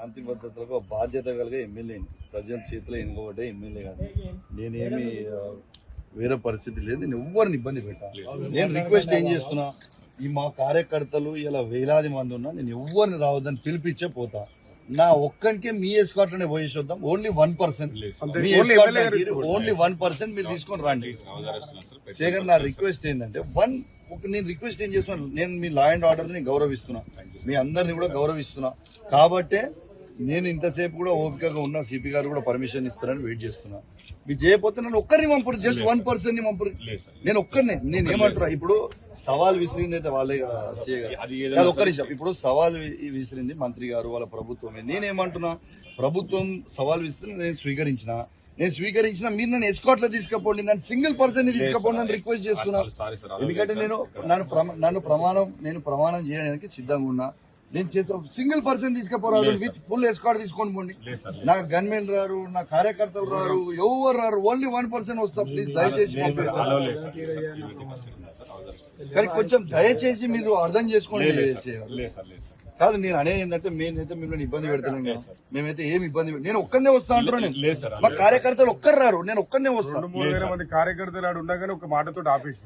శాంతి భద్రతలకు బాధ్యత కలిగే ఎమ్మెల్యేని, ప్రజల చేతిలో ఎన్నుకోబడ్డే ఎమ్మెల్యే కాదు. నేనేమి వేరే పరిస్థితి లేదు, నేను ఎవ్వరిని ఇబ్బంది పెట్టాను. నేను రిక్వెస్ట్ ఏం చేస్తున్నా, ఈ మా కార్యకర్తలు ఇలా వేలాది మంది ఉన్నా నేను ఎవ్వరిని రావద్దని పిలిపించే పోతా. నా ఒక్కరికే మీ ఎస్కాట్లోనే పోయేసి వద్దాం. ఓన్లీ 1% ఓన్లీ 1% మీరు తీసుకొని రండి. శేఖర్, నా రిక్వెస్ట్ ఏంటంటే నేను రిక్వెస్ట్ ఏం చేస్తున్నాను, నేను మీ లా అండ్ ఆర్డర్ ని గౌరవిస్తున్నా, మీ అందరినీ కూడా గౌరవిస్తున్నా. కాబట్టే నేను ఇంతసేపు కూడా ఓపికగా ఉన్నా. సిపి గారు కూడా పర్మిషన్ ఇస్తారని వెయిట్ చేస్తున్నా. మీరు చేయకపోతే నన్ను ఒక్కరిని పంపురు, జస్ట్ 1% ని పంపురు. నేను ఒక్కరినే. నేను ఏమంటున్నా, ఇప్పుడు సవాల్ విసిరింది అయితే వాళ్ళే కదా సీఏ గారు. అది ఒక్క నిమిషం. ఇప్పుడు సవాల్ విసిరింది మంత్రి గారు, వాళ్ళ ప్రభుత్వమే. నేనేమంటున్నా, ప్రభుత్వం సవాల్ విసిరింది, నేను స్వీకరించిన మీరు నన్ను ఎస్కాట్ లో తీసుకపోండి, నన్ను సింగిల్ పర్సన్ ని తీసుకపోండి అని రిక్వెస్ట్ చేస్తున్నా. ఎందుకంటే నేను ప్రమాణం చేయడానికి సిద్ధంగా ఉన్నా. నేను చేసే సింగిల్ పర్సన్ తీసుకుపోరాదు, విత్ ఫుల్ ఎస్కాట్ తీసుకొని పోండి. నా గన్మెన్ రారు, నా కార్యకర్తలు రారు, ఎవరు రారు, ఓన్లీ 1% వస్తా. ప్లీజ్ దయచేసి కానీ కొంచెం దయచేసి మీరు అర్థం చేసుకోండి. కాదు, నేను అనేది ఏంటంటే మేమైతే మిమ్మల్ని ఇబ్బంది పెడతాను. మేమైతే ఏమి ఇబ్బంది, నేను ఒక్కనే వస్తా అంటున్నాను. నేను మా కార్యకర్తలు ఒక్కరు రారు, నేను ఒక్కనే వస్తా. 3,000 మంది కార్యకర్తలు ఉండగానే ఒక మాటతో ఆపేసి